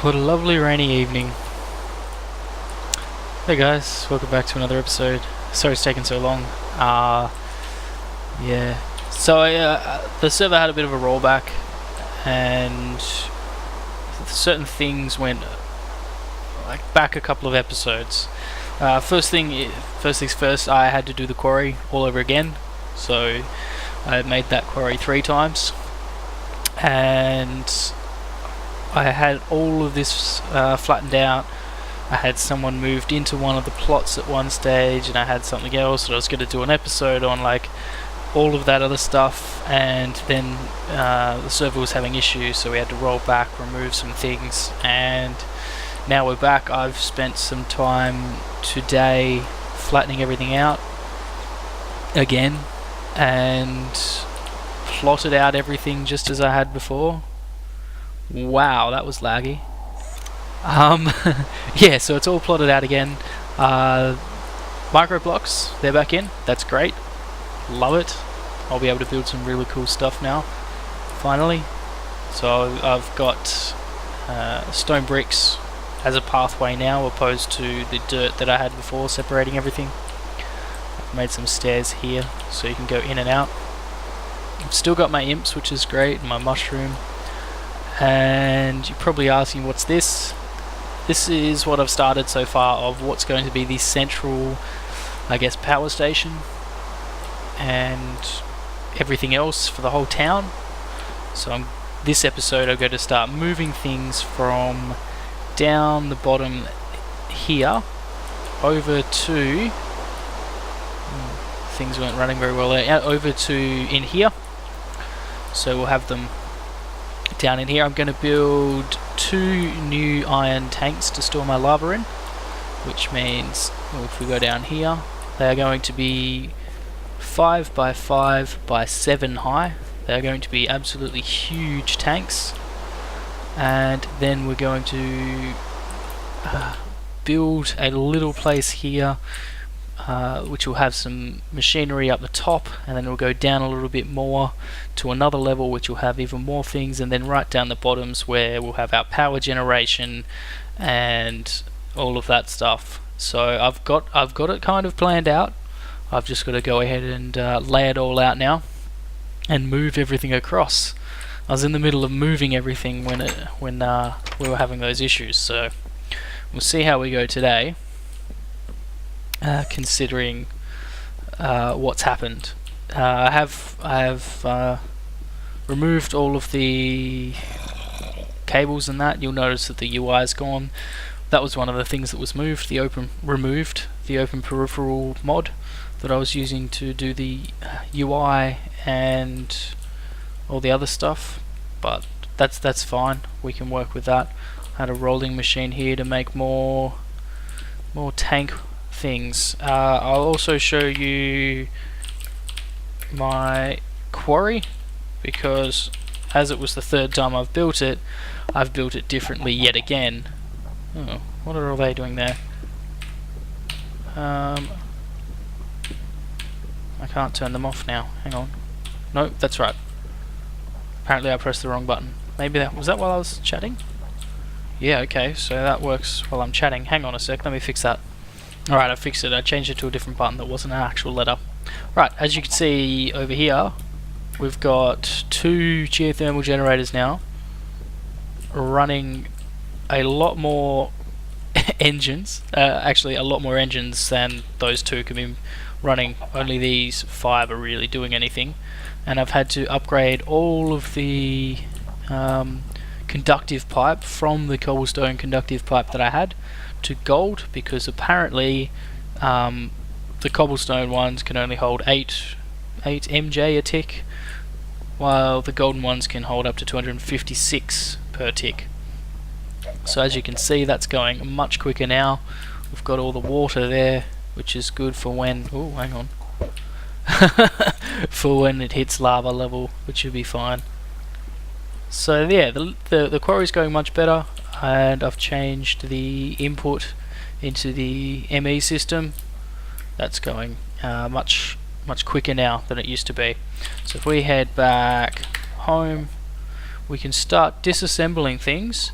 What a lovely rainy evening. Hey guys, welcome back to another episode. Sorry it's taken so long. Yeah. So the server had a bit of a rollback, and certain things went back a couple of episodes. First things first, I had to do the quarry all over again. So I made that quarry 3 times, and I had all of this flattened out. I had someone moved into one of the plots at one stage, and I had something else that I was going to do an episode on, like all of that other stuff, and then the server was having issues, so we had to roll back, remove some things, and now we're back. I've spent some time today flattening everything out again and plotted out everything just as I had before. Wow, that was laggy. Yeah, so it's all plotted out again. Micro blocks, they're back in. That's great. Love it. I'll be able to build some really cool stuff now, finally. So I've got stone bricks as a pathway now, opposed to the dirt that I had before, separating everything. I've made some stairs here so you can go in and out. I've still got my imps, which is great, and my mushroom. And you're probably asking, what's this? This is what I've started so far of what's going to be the central, I guess, power station and everything else for the whole town. So this episode I'm going to start moving things from down the bottom here over to things weren't running very well there, over to in here. So we'll have them down in here. I'm going to build 2 new iron tanks to store my lava in, which means, well, if we go down here, they are going to be 5 by 5 by 7 high. They are going to be absolutely huge tanks, and then we're going to build a little place here, which will have some machinery up the top, and then we'll go down a little bit more to another level which will have even more things, and then right down the bottoms where we'll have our power generation and all of that stuff. So I've got it kind of planned out. I've just got to go ahead and lay it all out now and move everything across. I was in the middle of moving everything when we were having those issues, so we'll see how we go today. Considering what's happened, I have removed all of the cables and that. You'll notice that the UI is gone. That was one of the things that was moved. The open peripheral mod that I was using to do the UI and all the other stuff, but that's fine. We can work with that. I had a rolling machine here to make more tank things. I'll also show you my quarry, because as it was the 3rd time I've built it differently yet again. Oh, what are all they doing there? I can't turn them off now. Hang on. No, that's right. Apparently I pressed the wrong button. Maybe was that while I was chatting? Yeah, okay, so that works while I'm chatting. Hang on a sec, let me fix that. Alright, I fixed it. I changed it to a different button that wasn't an actual letter. Right, as you can see over here, we've got 2 geothermal generators now, running a lot more engines. Actually, a lot more engines than those 2 can be running. Only these 5 are really doing anything. And I've had to upgrade all of the conductive pipe from the cobblestone conductive pipe that I had to gold, because apparently the cobblestone ones can only hold 8 MJ a tick, while the golden ones can hold up to 256 per tick. So as you can see, that's going much quicker now. We've got all the water there, which is good for when hang on for when it hits lava level, which should be fine. So yeah, the quarry's going much better, and I've changed the input into the ME system. That's going much quicker now than it used to be. So if we head back home, we can start disassembling things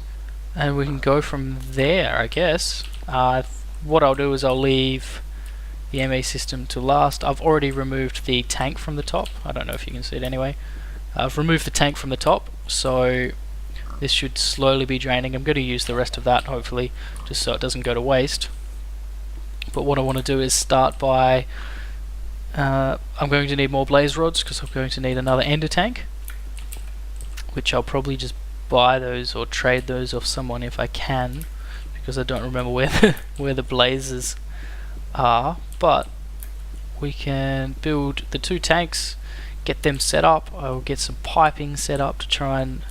and we can go from there, I guess. What I'll do is I'll leave the ME system to last. I've already removed the tank from the top. I don't know if you can see it anyway. I've removed the tank from the top, so this should slowly be draining. I'm going to use the rest of that, hopefully, just so it doesn't go to waste. But what I want to do is start by... I'm going to need more blaze rods, because I'm going to need another ender tank, which I'll probably just buy those or trade those off someone if I can, because I don't remember where the blazes are. But we can build the 2 tanks, get them set up. I will get some piping set up to try and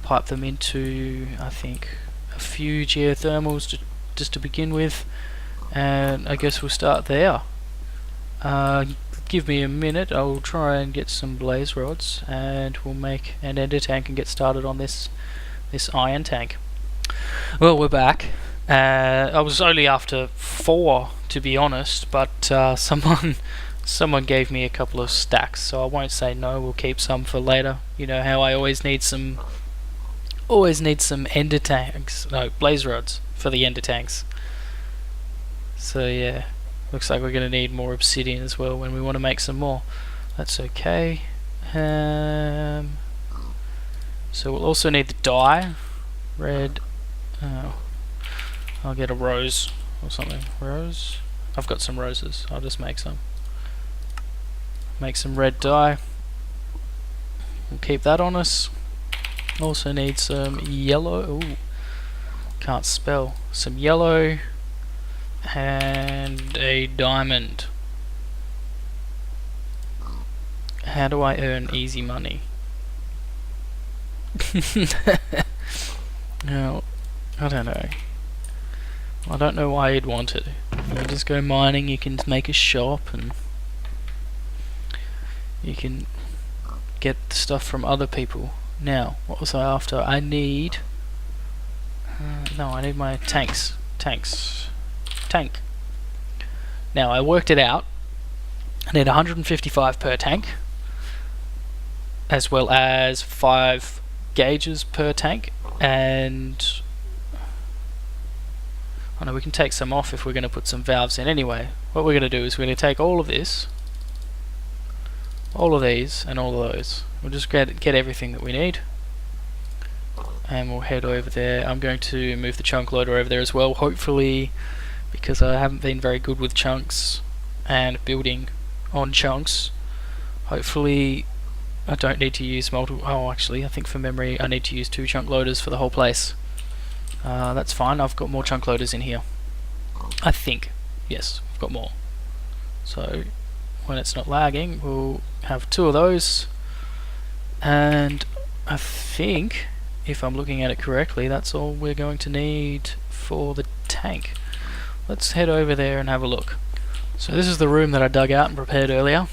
pipe them into, I think, a few geothermals just to begin with, and I guess we'll start there. Give me a minute, I'll try and get some blaze rods, and we'll make an ender tank and get started on this iron tank. Well, we're back. I was only after 4, to be honest, but someone gave me a couple of stacks, so I won't say no. We'll keep some for later. You know how I always need some ender tanks, no, blaze rods for the ender tanks. So yeah, looks like we're going to need more obsidian as well when we want to make some more. That's okay. So we'll also need the dye. Red. Oh, I'll get a rose or something. Rose? I've got some roses. I'll just make some. Make some red dye. We'll keep that on us. Also need some yellow. Ooh, can't spell. Some yellow and a diamond. How do I earn easy money? No, I don't know. I don't know why you'd want it. You just go mining, you can make a shop, and you can get stuff from other people. Now, what was I after? I need... no, I need my tanks. Tank. Now, I worked it out. I need 155 per tank, as well as 5 gauges per tank, and... I know we can take some off if we're going to put some valves in anyway. What we're going to do is we're going to take all of this, all of these, and all of those. We'll just get everything that we need, and we'll head over there. I'm going to move the chunk loader over there as well, hopefully, because I haven't been very good with chunks and building on chunks. Hopefully I don't need to use multiple... oh, actually, I think for memory I need to use 2 chunk loaders for the whole place. That's fine, I've got more chunk loaders in here. I think. Yes, I've got more. So, when it's not lagging, we'll have 2 of those. And I think, if I'm looking at it correctly, that's all we're going to need for the tank. Let's head over there and have a look. So this is the room that I dug out and prepared earlier.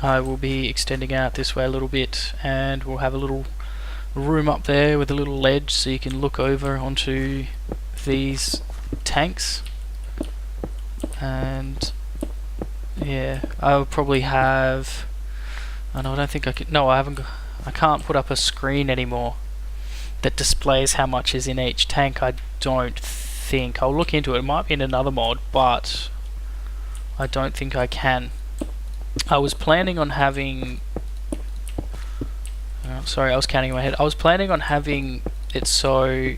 I will be extending out this way a little bit, and we'll have a little room up there with a little ledge so you can look over onto these tanks. And yeah, I'll probably have... oh no, I don't think I can... no, I can't put up a screen anymore that displays how much is in each tank. I don't think. I'll look into it. It might be in another mod, but I don't think I can. I was planning on having... sorry, I was counting in my head. I was planning on having it so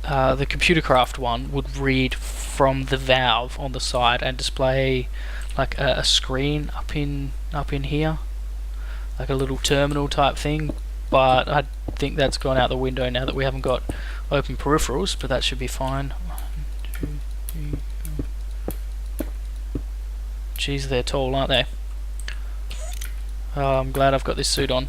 the computer craft one would read from the valve on the side and display like a screen up in here, like a little terminal type thing. But I think that's gone out the window now that we haven't got open peripherals. But that should be fine. 1, 2, 3. Jeez, they're tall, aren't they? I'm glad I've got this suit on.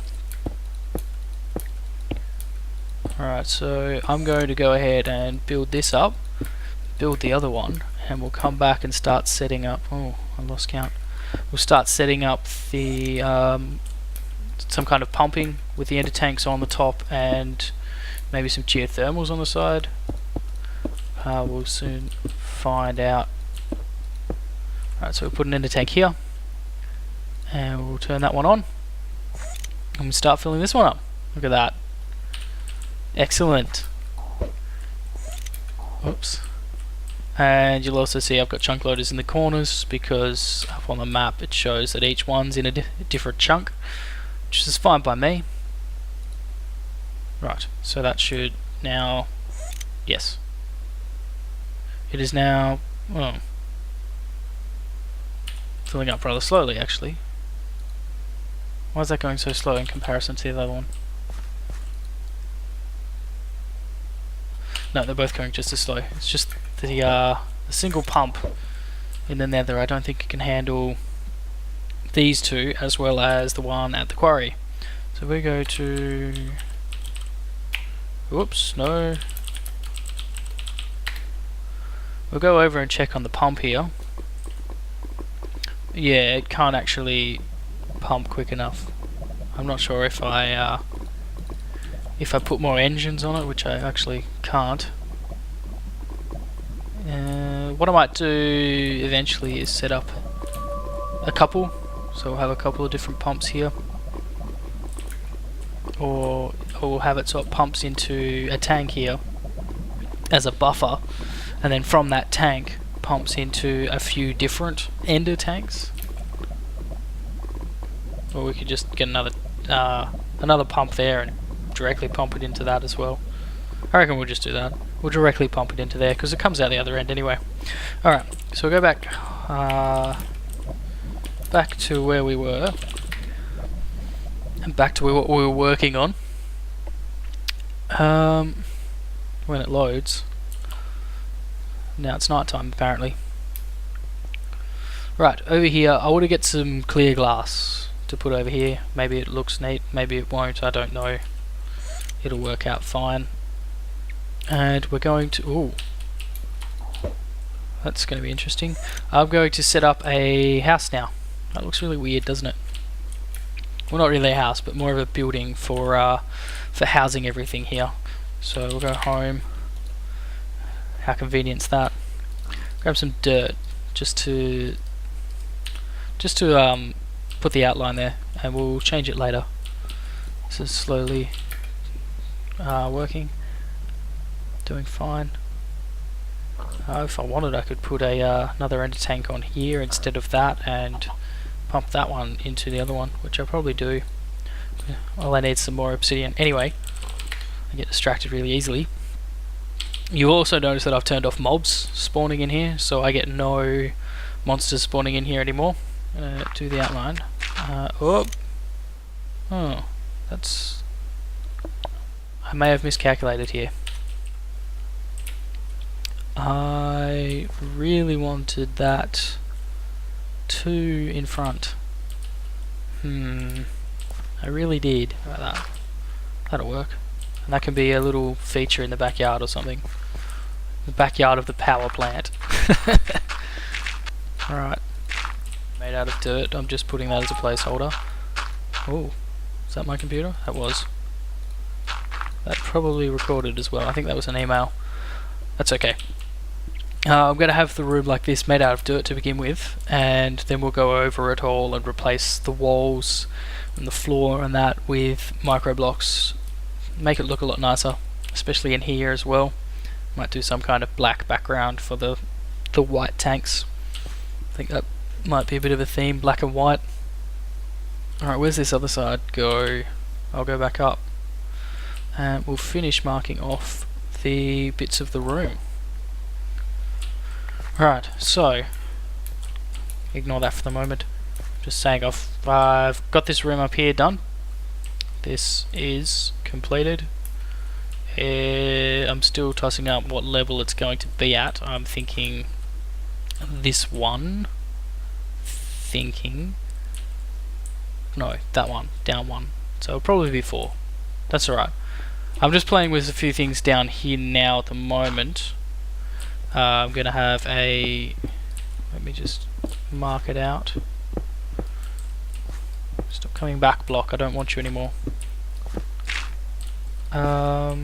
Alright, so I'm going to go ahead and build this up, build the other one, and we'll come back and start setting up... oh, I lost count. We'll start setting up the some kind of pumping with the ender tanks on the top and maybe some geothermals on the side. We'll soon find out. Alright, so we'll put an ender tank here, and we'll turn that one on and we'll start filling this one up. Look at that. Excellent. Oops. And you'll also see I've got chunk loaders in the corners because up on the map it shows that each one's in a different chunk, which is fine by me. Right, so that should now, yes. It is now, well, filling up rather slowly actually. Why is that going so slow in comparison to the other one? No, they're both going just as slow. It's just the single pump in the nether. I don't think it can handle these two as well as the one at the quarry. So we go to... Whoops, no. We'll go over and check on the pump here. Yeah, it can't actually pump quick enough. I'm not sure if I put more engines on it, which I actually can't. What I might do eventually is set up a couple, so we'll have a couple of different pumps here, or we'll have it so it pumps into a tank here as a buffer, and then from that tank pumps into a few different ender tanks. Or we could just get another pump there and directly pump it into that as well. I reckon we'll just do that. We'll directly pump it into there because it comes out the other end anyway. Alright, so we'll go back to where we were, and back to what we were working on. When it loads. Now it's night time apparently. Right, over here I want to get some clear glass to put over here. Maybe it looks neat, maybe it won't, I don't know. It'll work out fine. And we're going to... ooh, that's going to be interesting. I'm going to set up a house now. That looks really weird, doesn't it? Well, not really a house, but more of a building for housing everything here. So we'll go home. How convenient's that? Grab some dirt just to put the outline there, and we'll change it later. This is slowly working, doing fine. If I wanted, I could put another ender tank on here instead of that and pump that one into the other one, which I'll probably do. Well, I need some more obsidian. Anyway, I get distracted really easily. You also notice that I've turned off mobs spawning in here, so I get no monsters spawning in here anymore. Do the outline. Oh, that's... I may have miscalculated here. I really wanted that 2 in front. I really did. Like that. That'll work. And that can be a little feature in the backyard or something. The backyard of the power plant. Alright. Made out of dirt. I'm just putting that as a placeholder. Oh, is that my computer? That was. That probably recorded as well. I think that was an email. That's okay. I'm going to have the room like this made out of dirt to begin with, and then we'll go over it all and replace the walls and the floor and that with micro blocks. Make it look a lot nicer, especially in here as well. Might do some kind of black background for the white tanks. I think that might be a bit of a theme, black and white. Alright, where's this other side go? I'll go back up. And we'll finish marking off the bits of the room. Right, so ignore that for the moment. Just saying I've got this room up here done. This is completed. I'm still tossing up what level it's going to be at. I'm thinking this one. No, that one, down one. So it'll probably be 4. That's alright. I'm just playing with a few things down here now at the moment. I'm going to have a... let me just mark it out. Stop coming back, block. I don't want you anymore. What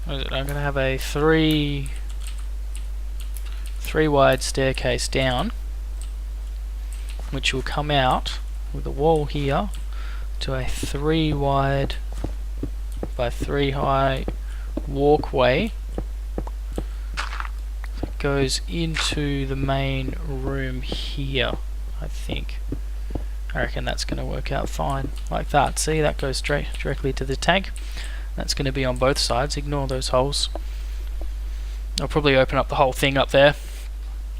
is it? I'm going to have a 3 wide staircase down, which will come out with a wall here to a 3 wide by 3 high walkway that goes into the main room here, I think. I reckon that's going to work out fine, like that. See, that goes directly to the tank. That's going to be on both sides, ignore those holes. I'll probably open up the whole thing up there,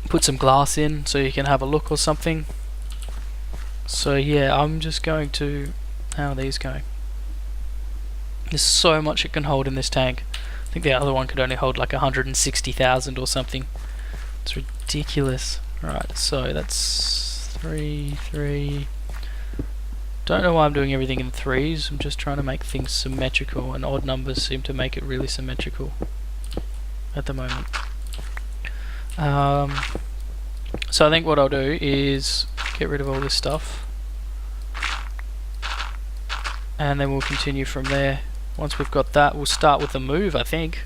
put some glass in so you can have a look or something. So yeah, I'm just going to... how are these going? There's so much it can hold in this tank. I think the other one could only hold like 160,000 or something. It's ridiculous. Right, so that's 3. Don't know why I'm doing everything in 3s. I'm just trying to make things symmetrical, and odd numbers seem to make it really symmetrical at the moment. So I think what I'll do is get rid of all this stuff, and then we'll continue from there. Once we've got that, we'll start with the move, I think.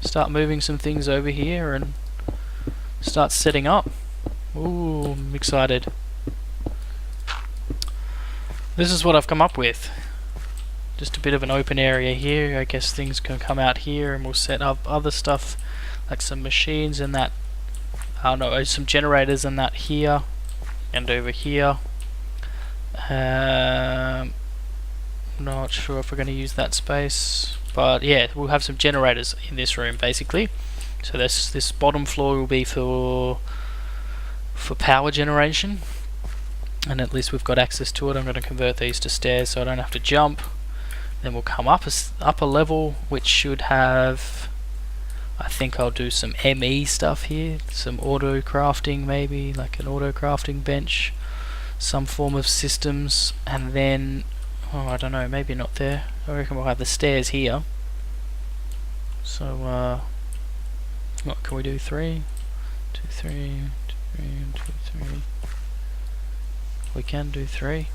Start moving some things over here and start setting up. Ooh, I'm excited. This is what I've come up with. Just a bit of an open area here. I guess things can come out here, and we'll set up other stuff like some machines and that. I don't know, some generators and that here and over here. Not sure if we're going to use that space, but yeah, we'll have some generators in this room basically. So this bottom floor will be for power generation, and at least we've got access to it. I'm going to convert these to stairs so I don't have to jump. Then we'll come up a level, which should have, I think I'll do some ME stuff here, some auto crafting, maybe like an auto crafting bench, some form of systems, and then, oh, I don't know, maybe not there. I reckon we'll have the stairs here. So what can we do? 3, 2, 3, 2, 3, 2, 3. We can do 3.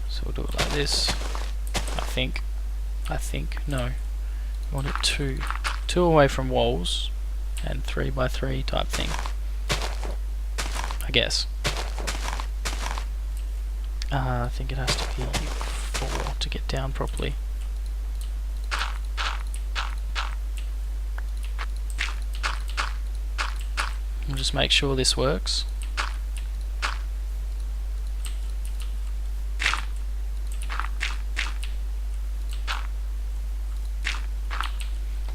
So we'll do it like this. I think no. I want it 2 away from walls, and 3 by 3 type thing, I guess. I think it has to be 4 to get down properly. I'll just make sure this works.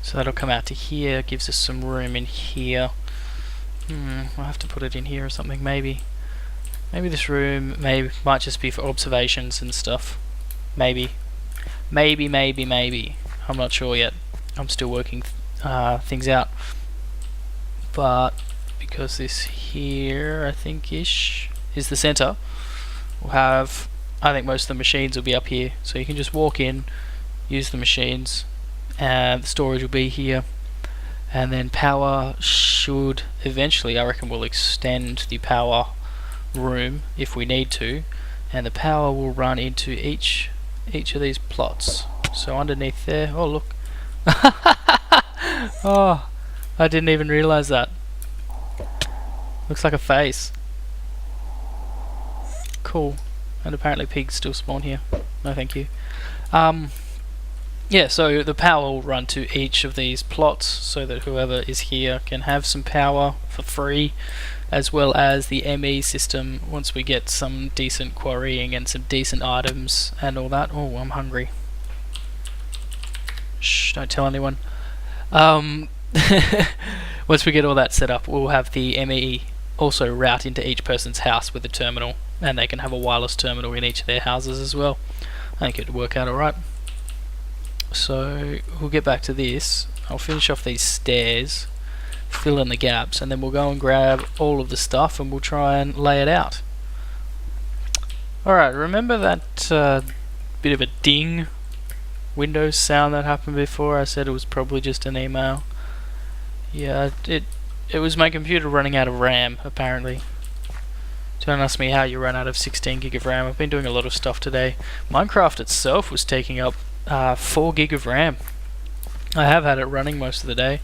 So that'll come out to here, gives us some room in here. I'll have to put it in here or something, maybe. Maybe this room might just be for observations and stuff. Maybe. I'm not sure yet. I'm still working things out. But because this here, I think-ish, is the center, we'll have, I think most of the machines will be up here. So you can just walk in, use the machines, and the storage will be here. And then power should eventually, I reckon we'll extend the power room if we need to, and the power will run into each of these plots. So underneath there, oh look. Oh, I didn't even realize that. Looks like a face. Cool. And apparently pigs still spawn here. No thank you. Yeah, so the power will run to each of these plots so that whoever is here can have some power for free, as well as the ME system once we get some decent quarrying and some decent items and all that. Oh, I'm hungry. Shh, don't tell anyone. Once we get all that set up, we'll have the ME also route into each person's house with a terminal, and they can have a wireless terminal in each of their houses as well. I think it'd work out alright. So we'll get back to this. I'll finish off these stairs, fill in the gaps, and then we'll go and grab all of the stuff and we'll try and lay it out. Alright, remember that bit of a ding Windows sound that happened before? I said it was probably just an email. Yeah, it was my computer running out of RAM, apparently. Don't ask me how you run out of 16 gig of RAM. I've been doing a lot of stuff today. Minecraft itself was taking up 4 gig of RAM. I have had it running most of the day,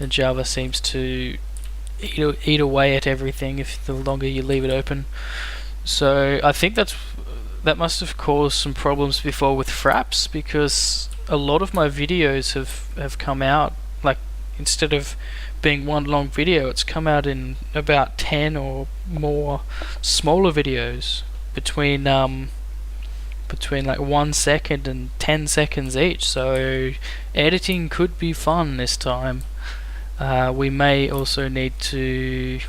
and Java seems to eat away at everything if the longer you leave it open. So I think that must have caused some problems before with Fraps, because a lot of my videos have come out, like, instead of being one long video, it's come out in about 10 or more smaller videos between like 1 second and 10 seconds each. So editing could be fun this time. We may also need to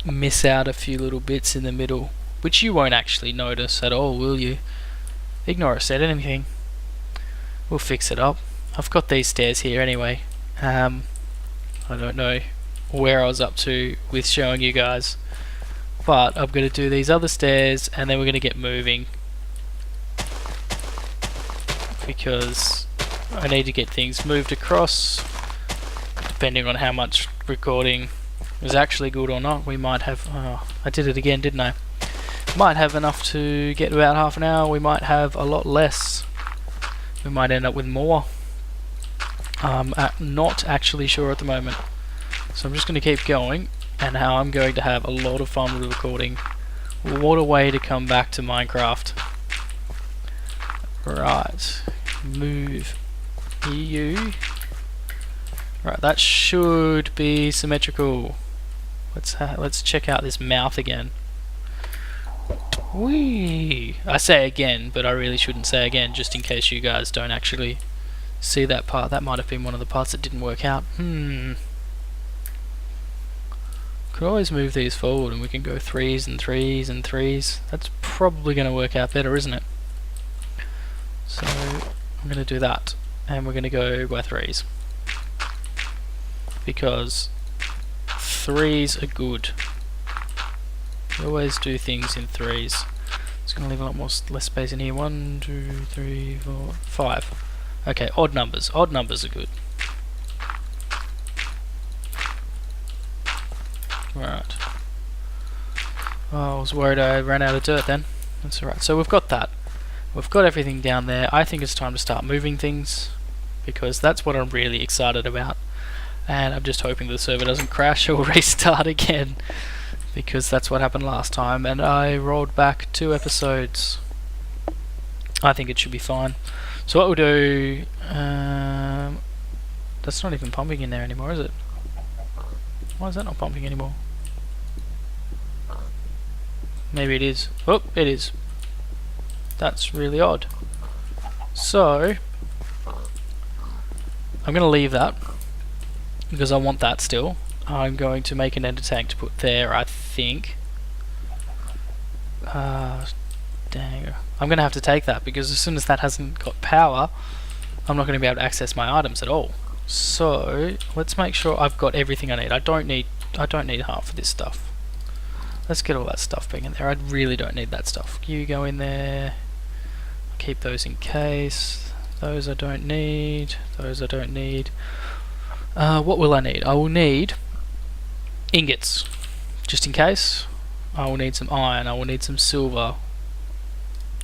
miss out a few little bits in the middle, which you won't actually notice at all, will you? Ignore I said anything. We'll fix it up. I've got these stairs here anyway. I don't know where I was up to with showing you guys, but I'm going to do these other stairs and then we're going to get moving, because I need to get things moved across. Depending on how much recording is actually good or not, we might have... oh, I did it again, didn't I? Might have enough to get about half an hour, we might have a lot less. We might end up with more. I'm not actually sure at the moment. So I'm just going to keep going, and how I'm going to have a lot of fun with recording. What a way to come back to Minecraft. Right, move EU. Right, that should be symmetrical. Let's check out this mouth again. Whee! I say again, but I really shouldn't say again, just in case you guys don't actually see that part. That might have been one of the parts that didn't work out. Could always move these forward and we can go 3s and 3s and 3s. That's probably going to work out better, isn't it? So I'm going to do that, and we're going to go by 3s, because 3s are good. We always do things in 3s. It's going to leave a lot more less space in here. 1, 2, 3, 4, 5. Okay, odd numbers. Odd numbers are good. Right. Oh, I was worried I ran out of dirt then. That's alright. So we've got that. We've got everything down there. I think it's time to start moving things, because that's what I'm really excited about. And I'm just hoping the server doesn't crash or restart again, because that's what happened last time and I rolled back 2 episodes. I think it should be fine. So what we'll do, that's not even pumping in there anymore, is it? Why is that not pumping anymore? Maybe it is. Oh, it is. That's really odd. So I'm going to leave that, because I want that still. I'm going to make an ender tank to put there, I think. Dang. I'm going to have to take that, because as soon as that hasn't got power, I'm not going to be able to access my items at all. So let's make sure I've got everything I need. I don't need half of this stuff. Let's get all that stuff back in there. I really don't need that stuff. You go in there. Keep those in case. Those I don't need. Those I don't need. What will I need? I will need ingots, just in case. I will need some iron. I will need some silver,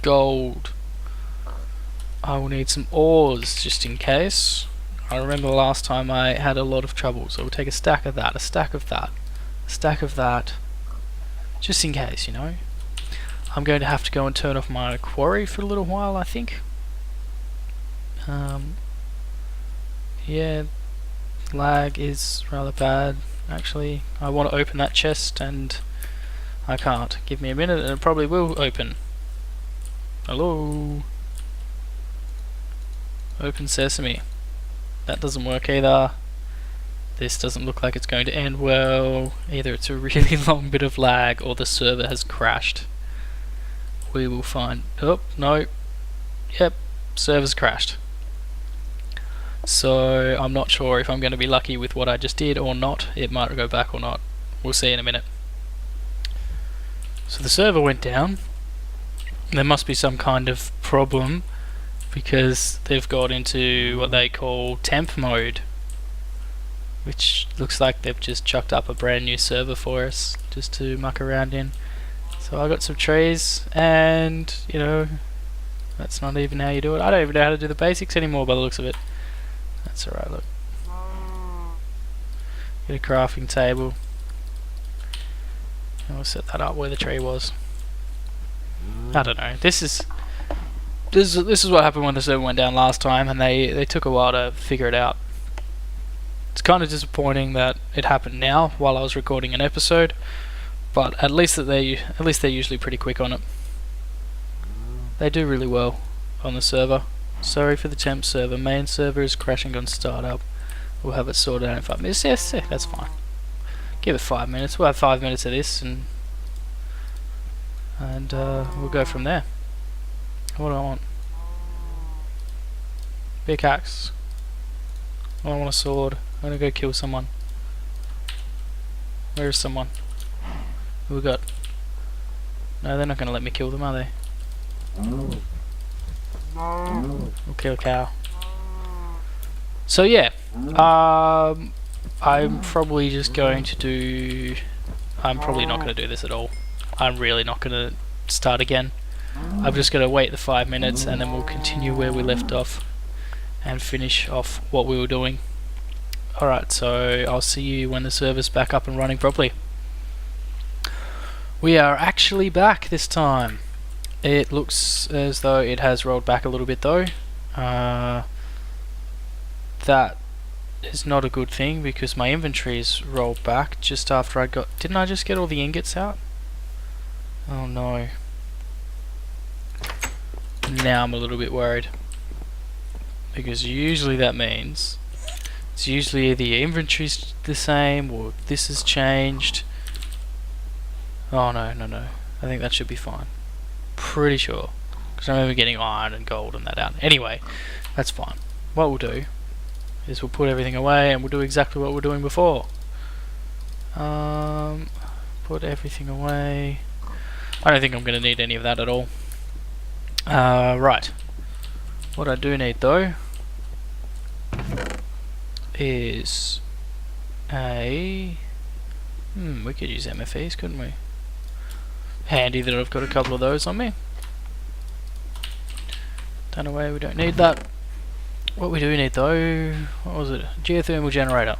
gold. I will need some ores, just in case. I remember last time I had a lot of trouble, so we'll take a stack of that, a stack of that, a stack of that, just in case, you know. I'm going to have to go and turn off my quarry for a little while, I think. Yeah, lag is rather bad, actually. I want to open that chest and I can't. Give me a minute and it probably will open. Hello? Open sesame. That doesn't work either. This doesn't look like it's going to end well. Either it's a really long bit of lag or the server has crashed. We will find... oh, no. Yep, server's crashed. So I'm not sure if I'm going to be lucky with what I just did or not. It might go back or not. We'll see in a minute. So the server went down. There must be some kind of problem, because they've got into what they call temp mode, which looks like they've just chucked up a brand new server for us just to muck around in. So I got some trees, and you know, that's not even how you do it. I don't even know how to do the basics anymore by the looks of it. That's alright, look. Get a crafting table. And we'll set that up where the tree was. I don't know. This is this is what happened when the server went down last time, and they took a while to figure it out. It's kind of disappointing that it happened now while I was recording an episode, but at least they're usually pretty quick on it. They do really well on the server. Sorry for the temp server. Main server is crashing on startup. We'll have it sorted out in 5 minutes. Yes, that's fine. Give it 5 minutes. We'll have 5 minutes of this, and we'll go from there. What do I want? Pickaxe. I want a sword. I'm gonna go kill someone. Where is someone? Who we got? No, they're not gonna let me kill them, are they? We'll kill a cow. So yeah, I'm probably just going to do... I'm probably not going to do this at all. I'm really not going to start again. I'm just going to wait the 5 minutes and then we'll continue where we left off and finish off what we were doing. Alright, so I'll see you when the server's back up and running properly. We are actually back this time. It looks as though it has rolled back a little bit though. That is not a good thing because my inventory's rolled back just after I got... Didn't I just get all the ingots out? Oh no. Now I'm a little bit worried. Because usually that means it's usually either your inventory's the same or this has changed. Oh no. I think that should be fine. Pretty sure. Because I remember getting iron and gold and that out. Anyway, that's fine. What we'll do is we'll put everything away and we'll do exactly what we're doing before. Put everything away. I don't think I'm going to need any of that at all. Right. What I do need though is a... we could use MFEs, couldn't we? Handy that I've got a couple of those on me. Done away, we don't need that. What we do need though, what was it? Geothermal generator.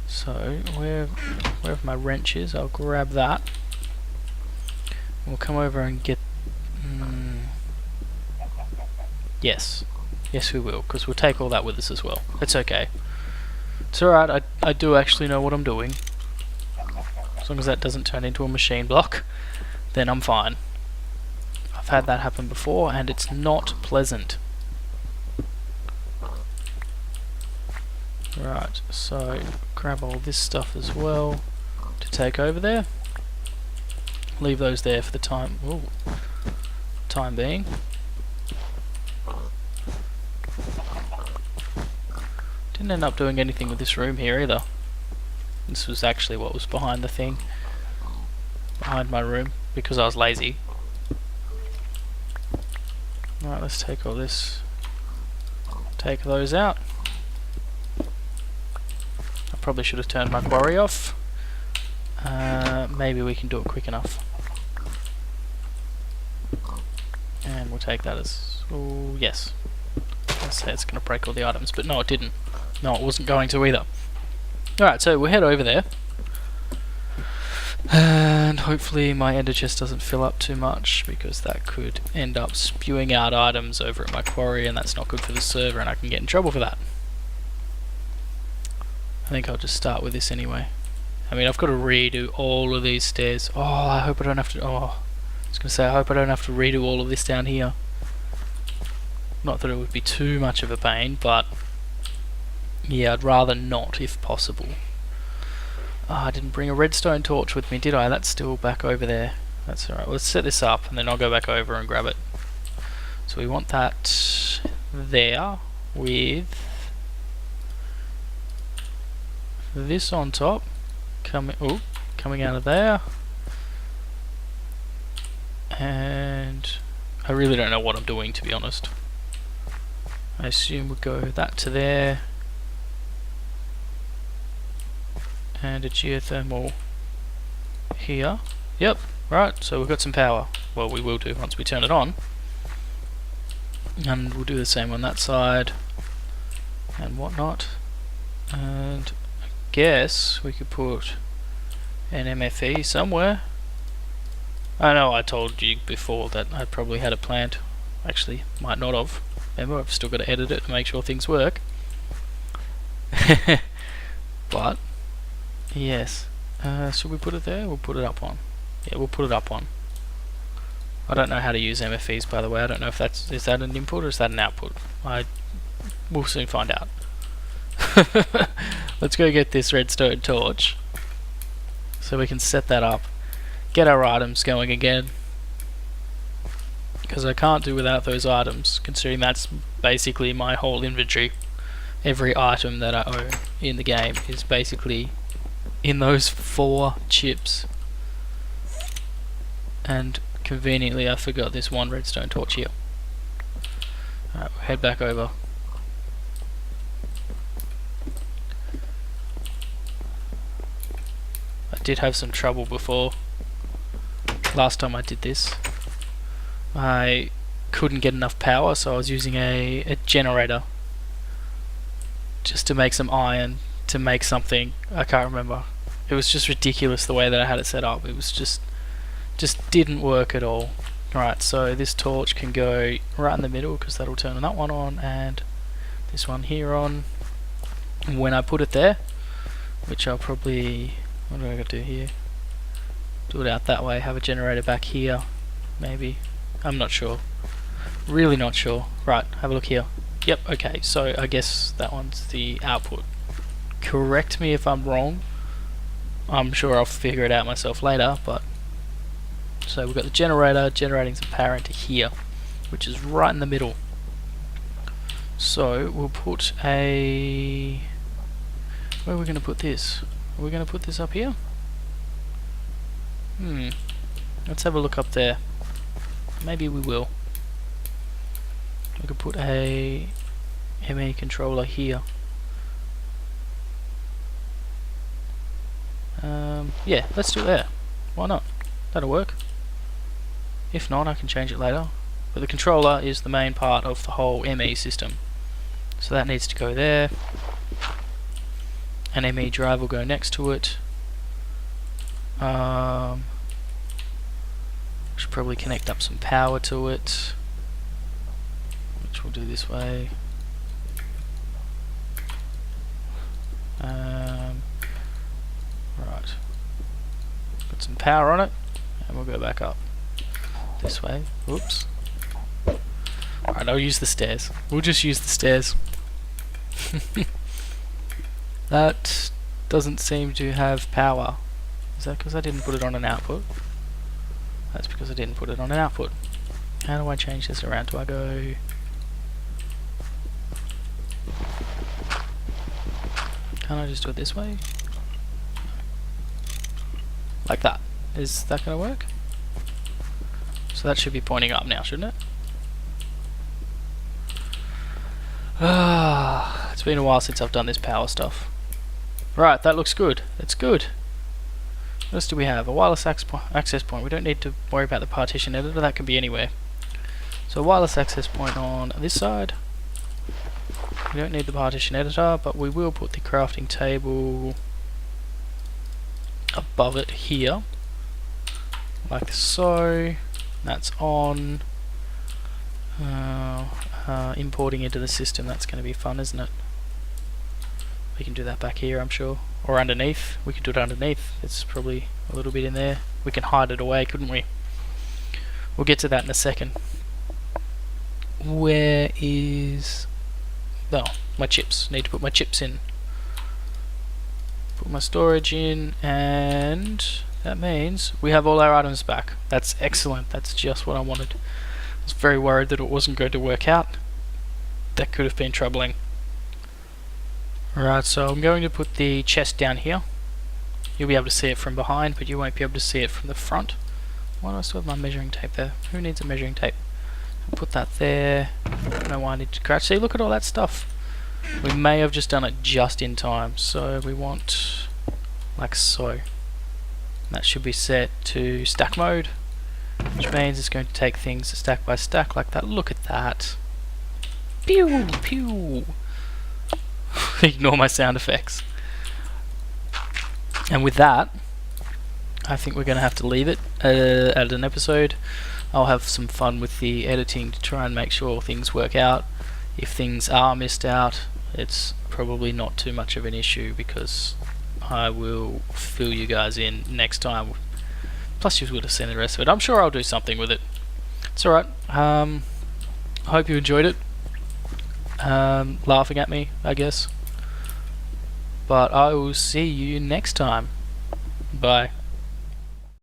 So wherever my wrench is, I'll grab that. We'll come over and get... Yes we will, because we'll take all that with us as well. It's okay. It's alright, I do actually know what I'm doing. As long as that doesn't turn into a machine block, then I'm fine. I've had that happen before and it's not pleasant. Right, so grab all this stuff as well to take over there. Leave those there for the time being. Didn't end up doing anything with this room here either. This was actually what was behind the thing. Behind my room, because I was lazy. Right, let's take all this. Take those out. I probably should have turned my quarry off. Maybe we can do it quick enough. And we'll take that as... oh, yes. Let's say it's going to break all the items, but no it didn't. No, it wasn't going to either. Alright, so we'll head over there. And hopefully my ender chest doesn't fill up too much, because that could end up spewing out items over at my quarry, and that's not good for the server, and I can get in trouble for that. I think I'll just start with this anyway. I mean, I've got to redo all of these stairs. Oh, I hope I don't have to... oh, I was going to say, I hope I don't have to redo all of this down here. Not that it would be too much of a pain, but... yeah, I'd rather not, if possible. I didn't bring a redstone torch with me, did I? That's still back over there. That's alright. Let's set this up, and then I'll go back over and grab it. So we want that there, with this on top, coming out of there. And I really don't know what I'm doing, to be honest. I assume we'll go that to there. And a geothermal here. Yep, right, so we've got some power. Well, we will do once we turn it on. And we'll do the same on that side and whatnot. And I guess we could put an MFE somewhere. I know I told you before that I probably had it planned. Actually, might not have. Remember, I've still got to edit it to make sure things work. But, yes. Should we put it there? We'll put it up one. Yeah, we'll put it up one. I don't know how to use MFEs, by the way. I don't know if is that an input or is that an output. We'll soon find out. Let's go get this redstone torch so we can set that up, get our items going again, because I can't do without those items, considering that's basically my whole inventory. Every item that I own in the game is basically in those 4 chips. And conveniently I forgot this one redstone torch here. Alright, we'll head back over. I did have some trouble before. Last time I did this, I couldn't get enough power, so I was using a generator just to make some iron, to make something. I can't remember. It was just ridiculous the way that I had it set up. It was just didn't work at all. Right, so this torch can go right in the middle because that'll turn that one on, and this one here on. And when I put it there, which I'll probably, what do I got to do here? Do it out that way, have a generator back here, maybe. I'm not sure. Really not sure. Right, have a look here. Yep, okay, so I guess that one's the output. Correct me if I'm wrong. I'm sure I'll figure it out myself later, but so we've got the generator generating some power into here, which is right in the middle. So we'll put a... where are we going to put this? Are we going to put this up here? Let's have a look up there. Maybe we will. We could put a ME controller here. Yeah, let's do it there. Why not? That'll work. If not, I can change it later. But the controller is the main part of the whole ME system. So that needs to go there. An ME drive will go next to it. Should probably connect up some power to it, which we'll do this way. Right, put some power on it, and we'll go back up this way. Whoops. Alright, I'll use the stairs. We'll just use the stairs. That doesn't seem to have power. Is that because I didn't put it on an output? That's because I didn't put it on an output. How do I change this around? Do I go... Can't I just do it this way? Like that. Is that going to work? So that should be pointing up now, shouldn't it? It's been a while since I've done this power stuff. Right, that looks good. It's good. What else do we have? A wireless access point. We don't need to worry about the partition editor. That can be anywhere. So wireless access point on this side. We don't need the partition editor, but we will put the crafting table above it here, like so. That's on. Importing into the system, that's going to be fun, isn't it? We can do that back here, I'm sure, or underneath. We could do it underneath. It's probably a little bit in there. We can hide it away, couldn't we? We'll get to that in a second. Where is... oh, my chips. Need to put my chips in. Put my storage in, and that means we have all our items back. That's excellent. That's just what I wanted. I was very worried that it wasn't going to work out. That could have been troubling. Right, so I'm going to put the chest down here. You'll be able to see it from behind, but you won't be able to see it from the front. Why do I still have my measuring tape there? Who needs a measuring tape? I'll put that there. I don't know why I need to crouch. See, look at all that stuff. We may have just done it just in time. So we want like so. That should be set to stack mode, which means it's going to take things stack by stack like that. Look at that. Pew! Pew! Ignore my sound effects. And with that, I think we're going to have to leave it at an episode. I'll have some fun with the editing to try and make sure things work out. If things are missed out, it's probably not too much of an issue because I will fill you guys in next time. Plus you would have seen the rest of it. I'm sure I'll do something with it. It's alright. I hope you enjoyed it. Laughing at me, I guess. But I will see you next time. Bye.